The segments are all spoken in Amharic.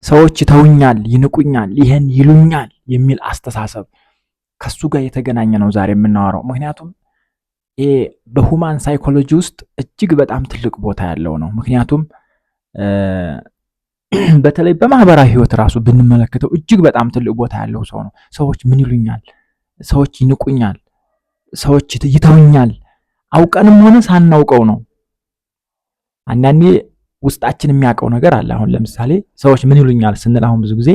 ሰዎች ይተውኛል፣ ይንቁኛል፣ ይሄን ይሉኛል የሚል አስተሳሰብ ከሱ ጋር የተገናኘ ነው ዛሬ የምናወራው። ምክንያቱም ይሄ በሁማን ሳይኮሎጂ ውስጥ እጅግ በጣም ትልቅ ቦታ ያለው ነው። ምክንያቱም በተለይ በማህበራዊ ህይወት ራሱ ብንመለከተው እጅግ በጣም ትልቅ ቦታ ያለው ሰው ነው። ሰዎች ምን ይሉኛል፣ ሰዎች ይንቁኛል፣ ሰዎች ይተውኛል፣ አውቀንም ሆነ ሳናውቀው ነው። አንዳንዴ ውስጣችን የሚያውቀው ነገር አለ። አሁን ለምሳሌ ሰዎች ምን ይሉኛል ስንል አሁን ብዙ ጊዜ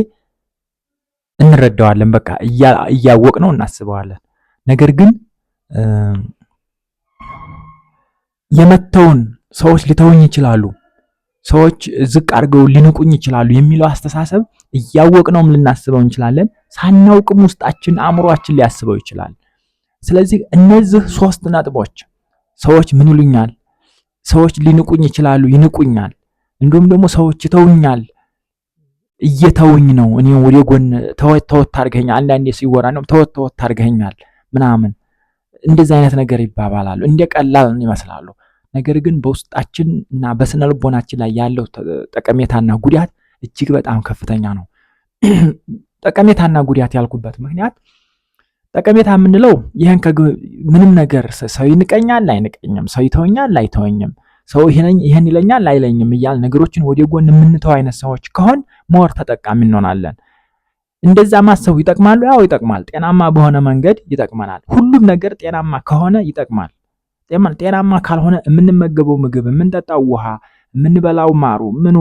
እንረዳዋለን፣ በቃ እያወቅ ነው እናስበዋለን። ነገር ግን የመተውን ሰዎች ሊተውኝ ይችላሉ፣ ሰዎች ዝቅ አድርገው ሊንቁኝ ይችላሉ የሚለው አስተሳሰብ እያወቅነውም ልናስበው እንችላለን፣ ሳናውቅም ውስጣችን አእምሯችን ሊያስበው ይችላል። ስለዚህ እነዚህ ሶስት ነጥቦች ሰዎች ምን ይሉኛል፣ ሰዎች ሊንቁኝ ይችላሉ፣ ይንቁኛል፣ እንዲሁም ደግሞ ሰዎች ይተውኛል፣ እየተውኝ ነው፣ እኔ ወደ ጎን ተወት አድርገኛል፣ አንዳንዴ ሲወራ ነው ተወት አድርገኛል ምናምን እንደዚህ አይነት ነገር ይባባላሉ፣ እንደ ቀላል ይመስላሉ። ነገር ግን በውስጣችን እና በስነ ልቦናችን ላይ ያለው ጠቀሜታና ጉዳት እጅግ በጣም ከፍተኛ ነው። ጠቀሜታና ጉዳት ያልኩበት ምክንያት ጠቀሜታ የምንለው ይሄን ምንም ነገር ሰው ይንቀኛል አይንቀኝም፣ ሰው ይተወኛል አይተወኝም፣ ሰው ይሄን ይለኛል አይለኝም እያል ነገሮችን ወደ ጎን የምንተው አይነት ሰዎች ከሆን ሞር ተጠቃሚ እንሆናለን። እንደዛ ማሰቡ ይጠቅማሉ? ያው ይጠቅማል። ጤናማ በሆነ መንገድ ይጠቅመናል። ሁሉም ነገር ጤናማ ከሆነ ይጠቅማል። ጤናማ ካልሆነ የምንመገበው ምግብ፣ የምንጠጣው ውሃ፣ የምንበላው ማሩ፣ ምኑ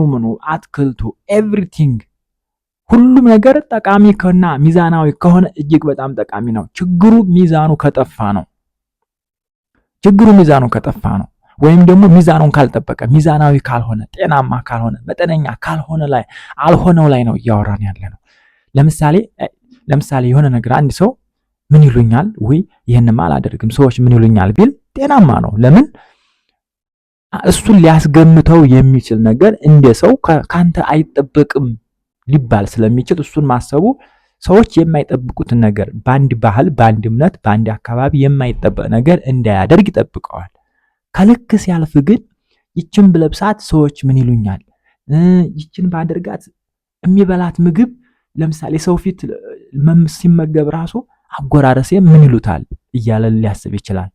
አትክልቱ፣ ኤቭሪቲንግ ሁሉም ነገር ጠቃሚ ከሆነ ሚዛናዊ ከሆነ እጅግ በጣም ጠቃሚ ነው። ችግሩ ሚዛኑ ከጠፋ ነው። ወይም ደግሞ ሚዛኑን ካልጠበቀ፣ ሚዛናዊ ካልሆነ፣ ጤናማ ካልሆነ፣ መጠነኛ ካልሆነ ላይ አልሆነው ላይ ነው እያወራን ያለ ነው። ለምሳሌ የሆነ ነገር አንድ ሰው ምን ይሉኛል ወይ ይሄንማ አላደርግም ሰዎች ምን ይሉኛል ቢል ጤናማ ነው። ለምን? እሱን ሊያስገምተው የሚችል ነገር እንደ ሰው ካንተ አይጠበቅም ሊባል ስለሚችል እሱን ማሰቡ ሰዎች የማይጠብቁትን ነገር በአንድ ባህል፣ በአንድ እምነት፣ በአንድ አካባቢ የማይጠበቅ ነገር እንዳያደርግ ይጠብቀዋል። ከልክ ሲያልፍ ግን ይችን ብለብሳት ሰዎች ምን ይሉኛል፣ ይችን ባደርጋት የሚበላት ምግብ ለምሳሌ ሰው ፊት ሲመገብ ራሱ አጎራረሴ ምን ይሉታል እያለ ሊያስብ ይችላል።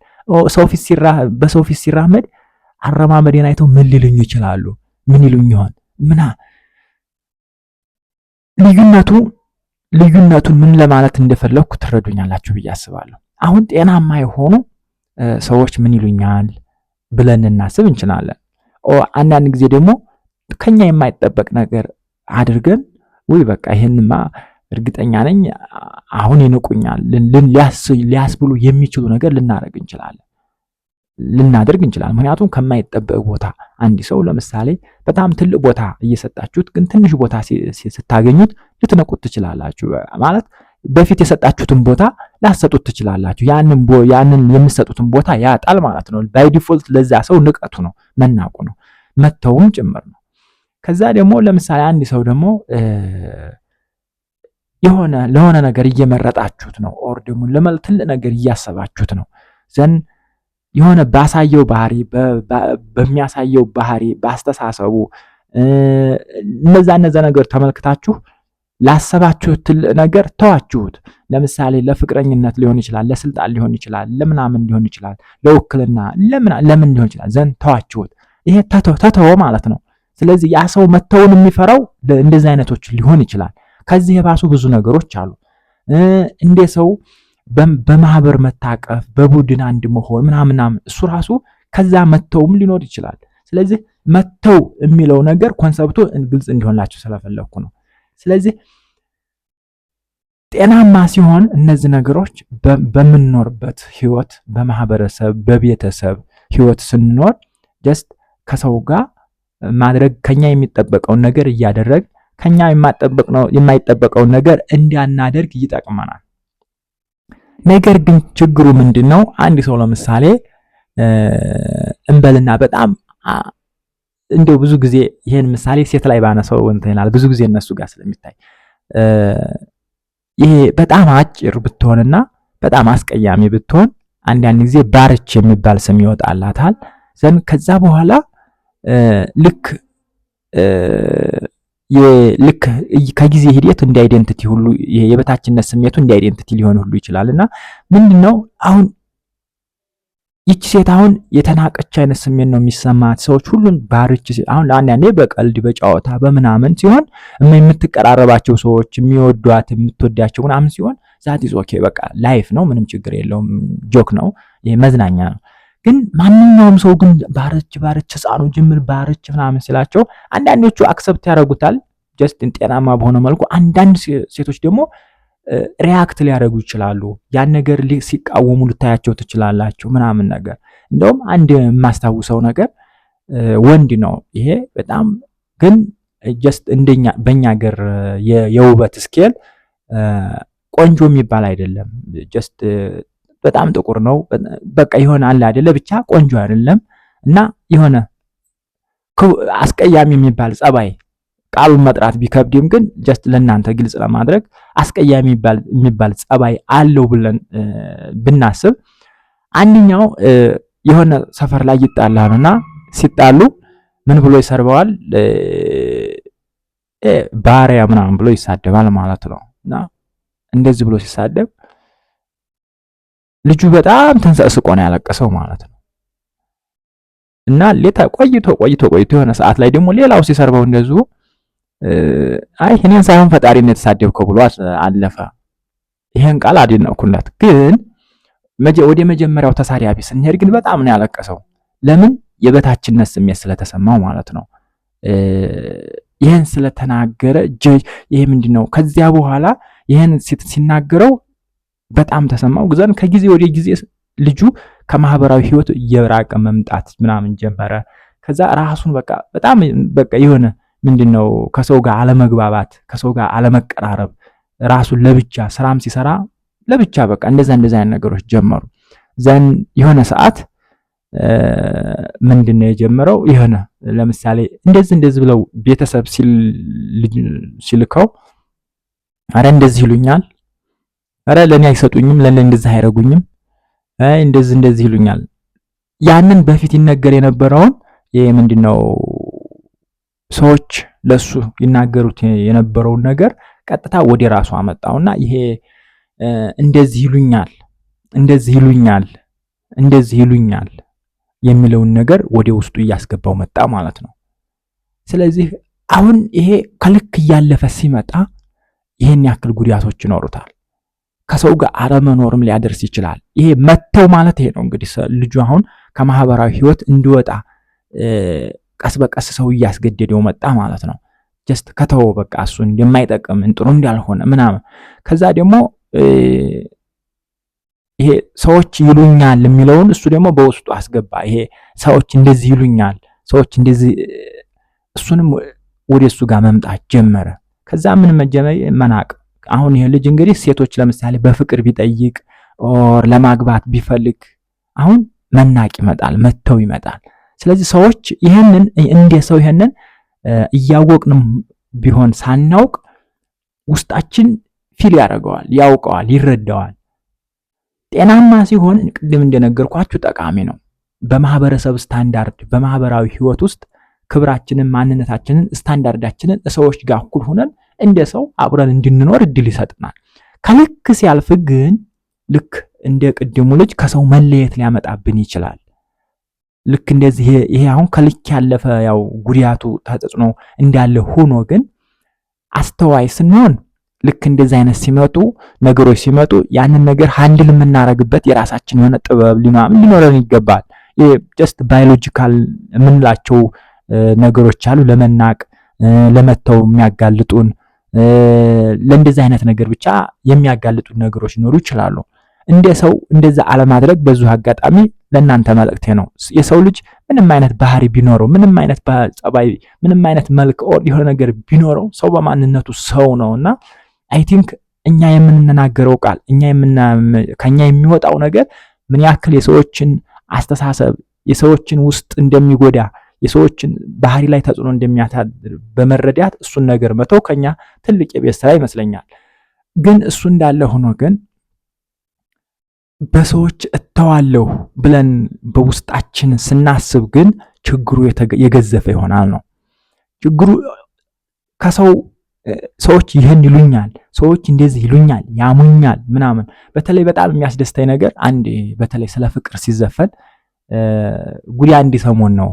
በሰው ፊት ሲራመድ አረማመዴን አይተው ምን ሊሉኝ ይችላሉ፣ ምን ይሉኝ ይሆን ምና ልዩነቱን ምን ለማለት እንደፈለኩ ትረዱኛላችሁ ብዬ አስባለሁ። አሁን ጤናማ የሆኑ ሰዎች ምን ይሉኛል ብለን እናስብ እንችላለን። አንዳንድ ጊዜ ደግሞ ከኛ የማይጠበቅ ነገር አድርገን ወይ በቃ ይሄንማ እርግጠኛ ነኝ አሁን ይንቁኛል ሊያስብሉ የሚችሉ ነገር ልናደርግ እንችላለን። ምክንያቱም ከማይጠበቅ ቦታ አንድ ሰው ለምሳሌ በጣም ትልቅ ቦታ እየሰጣችሁት ግን ትንሽ ቦታ ስታገኙት ልትነቁት ትችላላችሁ። ማለት በፊት የሰጣችሁትን ቦታ ላሰጡት ትችላላችሁ። ያንን የምትሰጡትን ቦታ ያጣል ማለት ነው። ባይ ዲፎልት ለዛ ሰው ንቀቱ ነው፣ መናቁ ነው፣ መተውም ጭምር ነው። ከዛ ደግሞ ለምሳሌ አንድ ሰው ደግሞ ለሆነ ነገር እየመረጣችሁት ነው፣ ኦር ደግሞ ትልቅ ነገር እያሰባችሁት ነው ዘን የሆነ ባሳየው ባህሪ በሚያሳየው ባህሪ ባስተሳሰቡ እነዛ ነገር ተመልክታችሁ ላሰባችሁት ትልቅ ነገር ተዋችሁት። ለምሳሌ ለፍቅረኝነት ሊሆን ይችላል፣ ለስልጣን ሊሆን ይችላል፣ ለምናምን ሊሆን ይችላል፣ ለውክልና ለምን ሊሆን ይችላል ዘን ተዋችሁት። ይሄ ተተወ ማለት ነው። ስለዚህ ያ ሰው መተውን የሚፈራው እንደዚህ አይነቶች ሊሆን ይችላል። ከዚህ የባሱ ብዙ ነገሮች አሉ። እንደ ሰው በማህበር መታቀፍ፣ በቡድን አንድ መሆን ምናምን እሱ ራሱ ከዛ መተውም ሊኖር ይችላል። ስለዚህ መተው የሚለው ነገር ኮንሰፕቱ ግልጽ እንዲሆንላችሁ ስለፈለኩ ነው። ስለዚህ ጤናማ ሲሆን እነዚህ ነገሮች በምንኖርበት ህይወት፣ በማህበረሰብ፣ በቤተሰብ ህይወት ስንኖር ጀስት ከሰው ጋር ማድረግ ከኛ የሚጠበቀውን ነገር እያደረግ ከኛ የማይጠበቀውን ነገር እንዲያናደርግ ይጠቅመናል። ነገር ግን ችግሩ ምንድነው? አንድ ሰው ለምሳሌ እንበልና በጣም እንደው ብዙ ጊዜ ይሄን ምሳሌ ሴት ላይ ባነሳው እንትን ይላል፣ ብዙ ጊዜ እነሱ ጋር ስለሚታይ ይሄ በጣም አጭር ብትሆንና በጣም አስቀያሚ ብትሆን አንዳንድ ጊዜ ባርች የሚባል ስም ይወጣላታል። ከዛ በኋላ ልክ ልክ ከጊዜ ሂደት እንደ አይደንቲቲ ሁሉ የበታችነት ስሜቱ እንደ አይደንቲቲ ሊሆን ሁሉ ይችላልና ምንድነው አሁን ይቺ ሴት አሁን የተናቀች አይነት ስሜት ነው የሚሰማት። ሰዎች ሁሉን ባርች አሁን ለአንዳንዴ በቀልድ በጨዋታ በምናምን ሲሆን የምትቀራረባቸው ሰዎች የሚወዷት የምትወዳቸው ምናምን ሲሆን ዛት ኢዝ ኦኬ በቃ ላይፍ ነው፣ ምንም ችግር የለውም፣ ጆክ ነው፣ መዝናኛ ነው። ግን ማንኛውም ሰው ግን ባርች ህፃኑ ጅምር ባርች ምናምን ሲላቸው አንዳንዶቹ አክሰፕት ያደርጉታል ጀስት ጤናማ በሆነ መልኩ። አንዳንድ ሴቶች ደግሞ ሪያክት ሊያደርጉ ይችላሉ። ያን ነገር ሲቃወሙ ልታያቸው ትችላላችሁ ምናምን ነገር። እንደውም አንድ የማስታውሰው ነገር ወንድ ነው ይሄ በጣም ግን ጀስት እንደኛ በእኛ ሀገር የውበት ስኬል ቆንጆ የሚባል አይደለም። ጀስት በጣም ጥቁር ነው በቃ የሆነ አለ አይደለ ብቻ ቆንጆ አይደለም እና የሆነ አስቀያሚ የሚባል ጸባይ ቃሉን መጥራት ቢከብድም ግን ጀስት ለእናንተ ግልጽ ለማድረግ አስቀያሚ የሚባል ጸባይ አለው ብለን ብናስብ አንደኛው የሆነ ሰፈር ላይ ይጣላሉና ሲጣሉ ምን ብሎ ይሰርበዋል? ባሪያ ምናምን ብሎ ይሳደባል ማለት ነው። እና እንደዚህ ብሎ ሲሳደብ ልጁ በጣም ተንሰቅስቆ ነው ያለቀሰው ማለት ነው። እና ቆይቶ የሆነ ሰዓት ላይ ደግሞ ሌላው ሲሰርበው እንደዚሁ አይ እኔን ሳይሆን ፈጣሪን የተሳደብከው ብሎ አለፈ። ይሄን ቃል አደነቅኩለት። ግን ወደ መጀመሪያው ተሳዳቢ ስንሄድ ግን በጣም ነው ያለቀሰው። ለምን? የበታችነት ስሜት ስለተሰማው ማለት ነው። ይሄን ስለተናገረ ይሄ ምንድነው? ከዚያ በኋላ ይሄን ሲናገረው በጣም ተሰማው። ግን ከጊዜ ወደ ጊዜ ልጁ ከማህበራዊ ህይወት እየራቀ መምጣት ምናምን ጀመረ። ከዛ ራሱን በጣም የሆነ ምንድነው ከሰው ጋር አለመግባባት፣ ከሰው ጋር አለመቀራረብ፣ ራሱን ለብቻ ስራም ሲሰራ ለብቻ እንደዛ አይነት ነገሮች ጀመሩ። ዘን የሆነ ሰዓት ምንድነው የጀመረው? የሆነ ለምሳሌ እንደዚህ ብለው ቤተሰብ ሲልከው አረ እንደዚህ ይሉኛል፣ አረ ለኔ አይሰጡኝም፣ ለኔ እንደዚህ አይረጉኝም፣ እንደዚህ ይሉኛል። ያንን በፊት ይነገር የነበረውን ይሄ ምንድነው ሰዎች ለሱ ይናገሩት የነበረውን ነገር ቀጥታ ወደ ራሱ አመጣውና ይሄ እንደዚህ ይሉኛል የሚለውን ነገር ወደ ውስጡ እያስገባው መጣ ማለት ነው። ስለዚህ አሁን ይሄ ከልክ እያለፈ ሲመጣ ይሄን ያክል ጉዳቶች ይኖሩታል። ከሰው ጋር አለመኖርም ሊያደርስ ይችላል። ይሄ መተው ማለት ይሄ ነው እንግዲህ ልጁ አሁን ከማህበራዊ ህይወት እንዲወጣ ቀስ በቀስ ሰው እያስገደደው መጣ ማለት ነው። ጀስት ከተወው በቃ እሱ እንደማይጠቅም ጥሩ እንዳልሆነ ምናምን። ከዛ ደግሞ ይሄ ሰዎች ይሉኛል የሚለውን እሱ ደግሞ በውስጡ አስገባ። ይሄ ሰዎች እንደዚህ ይሉኛል፣ ሰዎች እንደዚህ እሱንም ወደ እሱ ጋር መምጣት ጀመረ። ከዛ ምን መናቅ። አሁን ይሄ ልጅ እንግዲህ ሴቶች ለምሳሌ በፍቅር ቢጠይቅ ኦር ለማግባት ቢፈልግ አሁን መናቅ ይመጣል፣ መተው ይመጣል። ስለዚህ ሰዎች ይሄንን እንደ ሰው ይሄንን እያወቅንም ቢሆን ሳናውቅ ውስጣችን ፊል ያደርገዋል፣ ያውቀዋል፣ ይረዳዋል። ጤናማ ሲሆን ቅድም እንደነገርኳችሁ ጠቃሚ ነው። በማህበረሰብ ስታንዳርድ በማህበራዊ ህይወት ውስጥ ክብራችንን፣ ማንነታችንን፣ ስታንዳርዳችንን ሰዎች ጋር እኩል ሆነን እንደ ሰው አብረን እንድንኖር እድል ይሰጥናል። ከልክ ሲያልፍ ግን ልክ እንደ ቅድሙ ልጅ ከሰው መለየት ሊያመጣብን ይችላል። ልክ እንደዚህ ይሄ አሁን ከልክ ያለፈ ያው ጉዳቱ ተጽዕኖ እንዳለ ሆኖ ግን አስተዋይ ስንሆን ልክ እንደዚህ አይነት ነገሮች ሲመጡ ያንን ነገር ሃንድል የምናረግበት የራሳችን የሆነ ጥበብ ሊኖረን ይገባል። ይሄ ጀስት ባዮሎጂካል የምንላቸው ነገሮች አሉ፣ ለመናቅ ለመተው የሚያጋልጡን ለእንደዚህ አይነት ነገር ብቻ የሚያጋልጡን ነገሮች ሊኖሩ ይችላሉ። እንደ ሰው እንደዛ አለማድረግ በዚሁ አጋጣሚ ለእናንተ መልእክቴ ነው። የሰው ልጅ ምንም አይነት ባህሪ ቢኖረው፣ ምንም አይነት ጸባይ፣ ምንም አይነት መልክ የሆነ ነገር ቢኖረው ሰው በማንነቱ ሰው ነውና አይ ቲንክ እኛ የምንናገረው ቃል ከኛ የሚወጣው ነገር ምን ያክል የሰዎችን አስተሳሰብ የሰዎችን ውስጥ እንደሚጎዳ የሰዎችን ባህሪ ላይ ተጽዕኖ እንደሚያሳድር በመረዳት እሱን ነገር መተው ከኛ ትልቅ የቤት ስራ ይመስለኛል። ግን እሱ እንዳለ ሆኖ ግን በሰዎች እተዋለሁ ብለን በውስጣችን ስናስብ ግን ችግሩ የገዘፈ ይሆናል ነው። ችግሩ ከሰው ሰዎች ይህን ይሉኛል፣ ሰዎች እንደዚህ ይሉኛል፣ ያሙኛል ምናምን። በተለይ በጣም የሚያስደስተኝ ነገር አንድ በተለይ ስለ ፍቅር ሲዘፈን ጉዲ አንድ ሰሞን ነው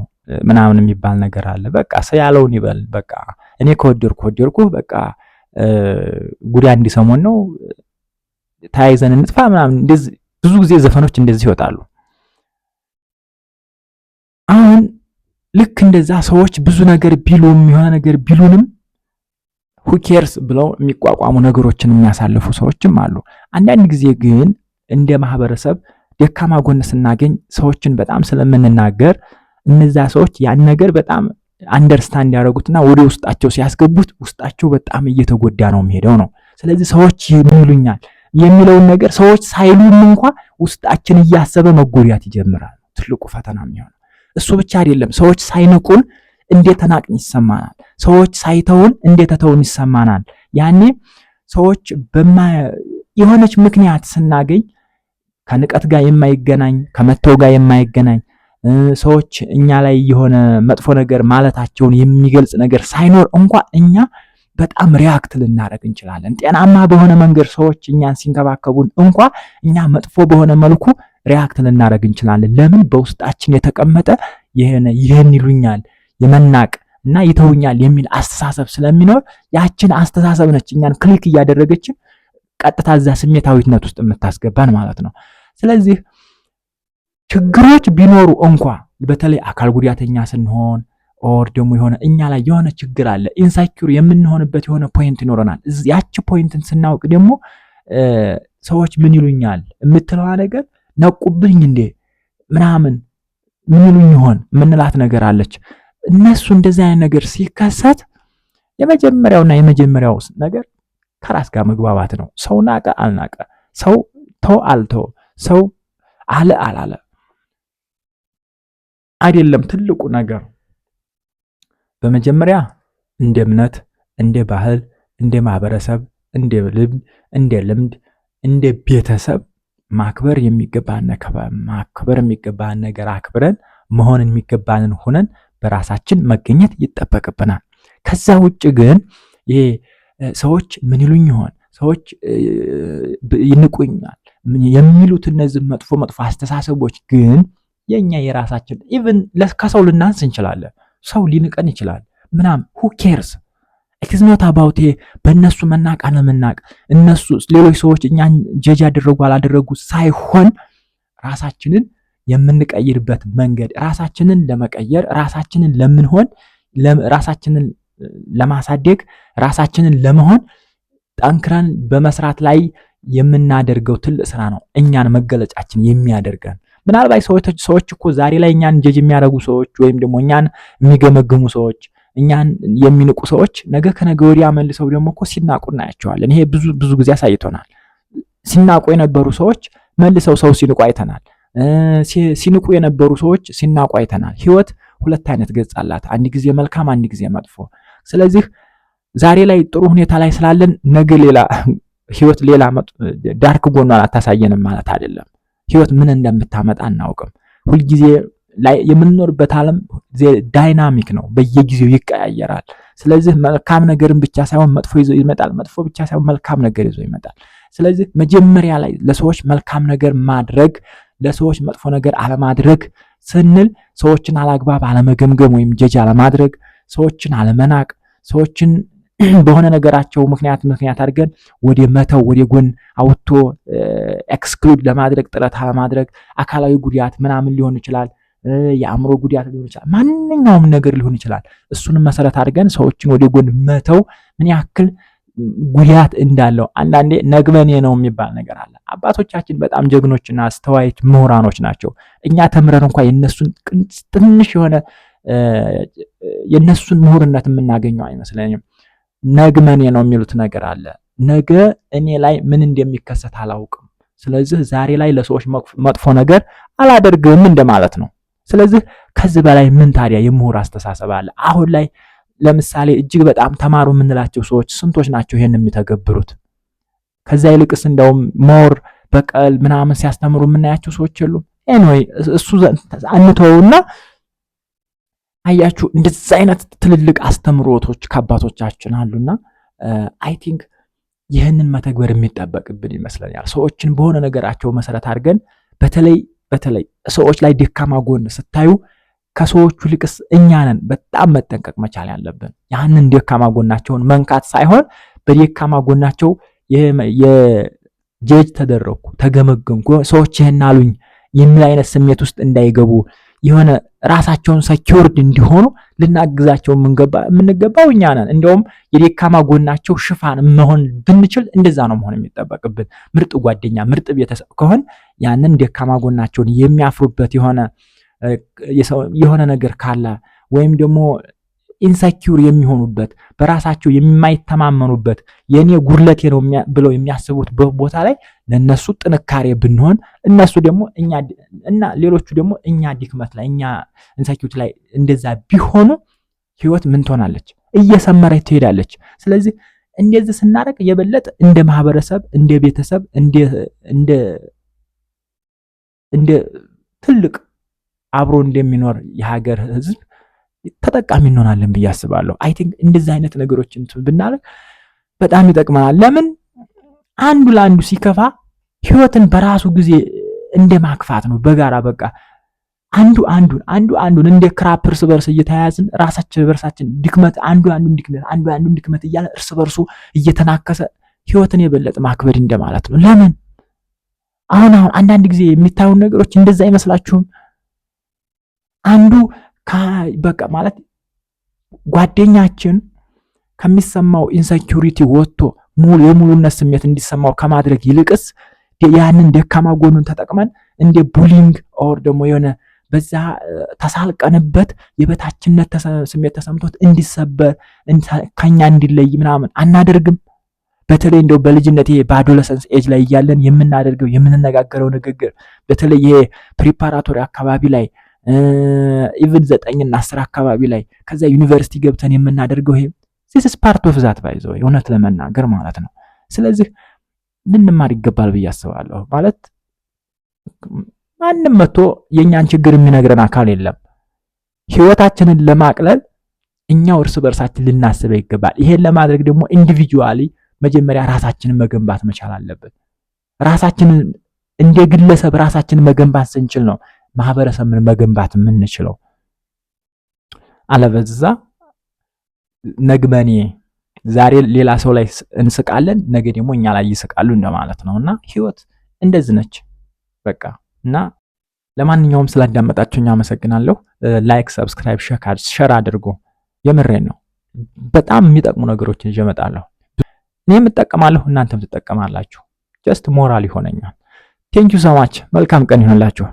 ምናምን የሚባል ነገር አለ። በቃ ሰው ያለውን ይበል፣ በቃ እኔ ከወደድኩ በቃ ጉዲ አንድ ሰሞን ነው ተያይዘን እንጥፋ ምናምን። እንደዚህ ብዙ ጊዜ ዘፈኖች እንደዚህ ይወጣሉ። አሁን ልክ እንደዛ ሰዎች ብዙ ነገር ቢሉም የሆነ ነገር ቢሉንም ሁኬርስ ብለው የሚቋቋሙ ነገሮችን የሚያሳልፉ ሰዎችም አሉ። አንዳንድ ጊዜ ግን እንደ ማህበረሰብ ደካማ ጎን ስናገኝ ሰዎችን በጣም ስለምንናገር እነዛ ሰዎች ያን ነገር በጣም አንደርስታንድ ያደረጉትና ወደ ውስጣቸው ሲያስገቡት ውስጣቸው በጣም እየተጎዳ ነው የሚሄደው ነው። ስለዚህ ሰዎች ምን ይሉኛል የሚለውን ነገር ሰዎች ሳይሉም እንኳን ውስጣችን እያሰበ መጎዳት ይጀምራል። ትልቁ ፈተና የሚሆነው እሱ ብቻ አይደለም። ሰዎች ሳይንቁን እንደተናቅን ይሰማናል። ሰዎች ሳይተውን እንደተተውን ይሰማናል። ያኔ ሰዎች የሆነች ምክንያት ስናገኝ ከንቀት ጋር የማይገናኝ ከመተው ጋር የማይገናኝ ሰዎች እኛ ላይ የሆነ መጥፎ ነገር ማለታቸውን የሚገልጽ ነገር ሳይኖር እንኳን እኛ በጣም ሪያክት ልናደርግ እንችላለን። ጤናማ በሆነ መንገድ ሰዎች እኛን ሲንከባከቡን እንኳን እኛ መጥፎ በሆነ መልኩ ሪያክት ልናደርግ እንችላለን። ለምን? በውስጣችን የተቀመጠ ይህን ይሉኛል የመናቅ እና ይተውኛል የሚል አስተሳሰብ ስለሚኖር ያችን አስተሳሰብ ነች እኛን ክሊክ እያደረገችን ቀጥታ እዛ ስሜታዊነት ውስጥ የምታስገባን ማለት ነው። ስለዚህ ችግሮች ቢኖሩ እንኳ በተለይ አካል ጉዳተኛ ስንሆን ኦር ደግሞ የሆነ እኛ ላይ የሆነ ችግር አለ ኢንሳይኪዩር የምንሆንበት የሆነ ፖይንት ይኖረናል። ያቺ ፖይንትን ስናውቅ ደግሞ ሰዎች ምን ይሉኛል የምትለዋ ነገር ነቁብኝ እንዴ ምናምን ምን ይሉኝ ይሆን የምንላት ነገር አለች። እነሱ እንደዚህ አይነት ነገር ሲከሰት የመጀመሪያው ነገር ከራስ ጋር መግባባት ነው። ሰው ናቀ አልናቀ፣ ሰው ተው አልተው፣ ሰው አለ አላለ አይደለም ትልቁ ነገር። በመጀመሪያ እንደ እምነት፣ እንደ ባህል፣ እንደ ማህበረሰብ፣ እንደ ልምድ፣ እንደ ቤተሰብ ማክበር የሚገባን ነገር አክብረን መሆን የሚገባንን ሆነን በራሳችን መገኘት ይጠበቅብናል። ከዛ ውጭ ግን ይሄ ሰዎች ምን ይሉኝ ይሆን ሰዎች ይንቁኛል የሚሉት እነዚህ መጥፎ አስተሳሰቦች ግን የኛ የራሳችን ኢቭን ከሰው ልናንስ እንችላለን። ሰው ሊንቀን ይችላል ምናምን who cares it is not about በእነሱ መናቅ አለመናቅ እነሱ ሌሎች ሰዎች እኛን ጀጅ ያደረጉ አላደረጉ ሳይሆን ራሳችንን የምንቀይርበት መንገድ ራሳችንን ለመቀየር ራሳችንን ለምንሆን ራሳችንን ለማሳደግ ራሳችንን ለመሆን ጠንክረን በመስራት ላይ የምናደርገው ትልቅ ስራ ነው እኛን መገለጫችን የሚያደርገን። ምናልባት ሰዎች እኮ ዛሬ ላይ እኛን ጀጅ የሚያደርጉ ሰዎች ወይም ደግሞ እኛን የሚገመግሙ ሰዎች እኛን የሚንቁ ሰዎች ነገ ከነገ ወዲያ መልሰው ደግሞ እኮ ሲናቁ እናያቸዋለን። ይሄ ብዙ ጊዜ አሳይቶናል። ሲናቁ የነበሩ ሰዎች መልሰው ሰው ሲንቁ አይተናል። ሲንቁ የነበሩ ሰዎች ሲናቁ አይተናል። ህይወት ሁለት አይነት ገጽ አላት፣ አንድ ጊዜ መልካም፣ አንድ ጊዜ መጥፎ። ስለዚህ ዛሬ ላይ ጥሩ ሁኔታ ላይ ስላለን ነገ ሌላ ህይወት ሌላ ዳርክ ጎኗን አታሳየንም ማለት አይደለም። ህይወት ምን እንደምታመጣ አናውቅም። ሁልጊዜ ላይ የምንኖርበት ዓለም ዳይናሚክ ነው፣ በየጊዜው ይቀያየራል። ስለዚህ መልካም ነገርን ብቻ ሳይሆን መጥፎ ይዞ ይመጣል፣ መጥፎ ብቻ ሳይሆን መልካም ነገር ይዞ ይመጣል። ስለዚህ መጀመሪያ ላይ ለሰዎች መልካም ነገር ማድረግ፣ ለሰዎች መጥፎ ነገር አለማድረግ ስንል ሰዎችን አላግባብ አለመገምገም ወይም ጀጅ አለማድረግ፣ ሰዎችን አለመናቅ፣ ሰዎችን በሆነ ነገራቸው ምክንያት አድርገን ወደ መተው ወደ ጎን አውጥቶ ኤክስክሉድ ለማድረግ ጥረት አለማድረግ፣ አካላዊ ጉዳት ምናምን ሊሆን ይችላል፣ የአእምሮ ጉዳት ሊሆን ይችላል፣ ማንኛውም ነገር ሊሆን ይችላል። እሱንም መሰረት አድርገን ሰዎችን ወደ ጎን መተው ምን ያክል ጉዳት እንዳለው አንዳንዴ ነግበኔ ነው የሚባል ነገር አለ። አባቶቻችን በጣም ጀግኖችና አስተዋዮች ምሁራኖች ናቸው። እኛ ተምረን እንኳን የነሱን ትንሽ የሆነ የነሱን ምሁርነት የምናገኘው አይመስለኝም። ነግመኔ ነው የሚሉት ነገር አለ። ነገ እኔ ላይ ምን እንደሚከሰት አላውቅም። ስለዚህ ዛሬ ላይ ለሰዎች መጥፎ ነገር አላደርግም እንደማለት ነው። ስለዚህ ከዚህ በላይ ምን ታዲያ የምሁር አስተሳሰብ አለ? አሁን ላይ ለምሳሌ እጅግ በጣም ተማሩ የምንላቸው ሰዎች ስንቶች ናቸው ይሄን የሚተገብሩት? ከዛ ይልቅስ እንደውም ሞር በቀል ምናምን ሲያስተምሩ የምናያቸው ሰዎች የሉም። ኤኒዌይ እሱ አንተውና አያችሁ እንደዛ አይነት ትልልቅ አስተምሮቶች ከአባቶቻችን አሉና አይ ቲንክ ይህንን መተግበር የሚጠበቅብን ይመስለኛል። ሰዎችን በሆነ ነገራቸው መሰረት አድርገን በተለይ ሰዎች ላይ ደካማ ጎን ስታዩ ከሰዎቹ ልቅስ እኛ ነን በጣም መጠንቀቅ መቻል ያለብን። ያንን ደካማ ጎናቸውን መንካት ሳይሆን በደካማ ጎናቸው የጀጅ ተደረኩ ተገመገምኩ ሰዎች ይህን አሉኝ የሚል አይነት ስሜት ውስጥ እንዳይገቡ የሆነ ራሳቸውን ሰኪውርድ እንዲሆኑ ልናግዛቸው የምንገባው እኛ ነን። እንደውም የደካማ ጎናቸው ሽፋን መሆን ብንችል እንደዛ ነው መሆን የሚጠበቅብን። ምርጥ ጓደኛ፣ ምርጥ ቤተሰብ ከሆን ያንን ደካማ ጎናቸውን የሚያፍሩበት የሆነ ነገር ካለ ወይም ደግሞ ኢንሰኪውር የሚሆኑበት በራሳቸው የማይተማመኑበት የኔ ጉድለቴ ነው ብለው የሚያስቡት ቦታ ላይ ለነሱ ጥንካሬ ብንሆን እነሱ ደግሞ እና ሌሎቹ ደግሞ እኛ ድክመት ላይ እኛ ኢንሰኪውር ላይ እንደዛ ቢሆኑ ህይወት ምን ትሆናለች? እየሰመረች ትሄዳለች። ስለዚህ እንደዚህ ስናደርግ የበለጠ እንደ ማህበረሰብ፣ እንደ ቤተሰብ፣ እንደ ትልቅ አብሮ እንደሚኖር የሀገር ህዝብ ተጠቃሚ እንሆናለን ብዬ አስባለሁ። አይ ቲንክ እንደዚህ አይነት ነገሮችን ብናደርግ በጣም ይጠቅመናል። ለምን አንዱ ለአንዱ ሲከፋ ህይወትን በራሱ ጊዜ እንደማክፋት ነው። በጋራ በቃ አንዱ አንዱን እንደ ክራፕ እርስ በርስ እየተያያዝን ራሳችን በርሳችን ድክመት አንዱ አንዱን ድክመት እያለ እርስ በርሱ እየተናከሰ ህይወትን የበለጠ ማክበድ እንደማለት ነው። ለምን አሁን አንዳንድ ጊዜ የሚታዩ ነገሮች እንደዛ አይመስላችሁም? አንዱ በቃ ማለት ጓደኛችን ከሚሰማው ኢንሰኪዩሪቲ ወጥቶ የሙሉነት ስሜት እንዲሰማው ከማድረግ ይልቅስ ያንን ደካማ ጎኑን ተጠቅመን እንደ ቡሊንግ ኦር ደግሞ የሆነ በዛ ተሳልቀንበት የበታችነት ስሜት ተሰምቶት እንዲሰበር ከኛ እንዲለይ ምናምን አናደርግም። በተለይ እንደው በልጅነት በአዶለሰንስ ኤጅ ላይ እያለን የምናደርገው የምንነጋገረው ንግግር በተለይ ይሄ ፕሪፓራቶሪ አካባቢ ላይ ኢቭን 9 እና 10 አካባቢ ላይ ከዛ ዩኒቨርሲቲ ገብተን የምናደርገው ይሄ this is part of that by the way እውነት ለመናገር ማለት ነው። ስለዚህ ልንማር ይገባል ብዬ አስባለሁ። ማለት ማንም መጥቶ የኛን ችግር የሚነግረን አካል የለም። ህይወታችንን ለማቅለል እኛው እርስ በርሳችን ልናስበው ይገባል። ይሄን ለማድረግ ደግሞ ኢንዲቪጁዋሊ መጀመሪያ ራሳችንን መገንባት መቻል አለብን። ራሳችንን እንደ ግለሰብ ራሳችንን መገንባት ስንችል ነው ማህበረሰብን መገንባት የምንችለው። አለበዛ ነግበኔ ዛሬ ሌላ ሰው ላይ እንስቃለን፣ ነገ ደግሞ እኛ ላይ ይስቃሉ እንደማለት ነውና ህይወት እንደዚህ ነች በቃ። እና ለማንኛውም ስላዳመጣችሁኝ አመሰግናለሁ። ላይክ፣ ሰብስክራይብ፣ ሼር አድርጉ። የምሬን ነው። በጣም የሚጠቅሙ ነገሮችን ይዤ እመጣለሁ። እኔም እጠቀማለሁ፣ እናንተም ትጠቀማላችሁ። ጀስት ሞራል ይሆነኛል። ቴንኪው ሶ ማች። መልካም ቀን ይሆንላችሁ።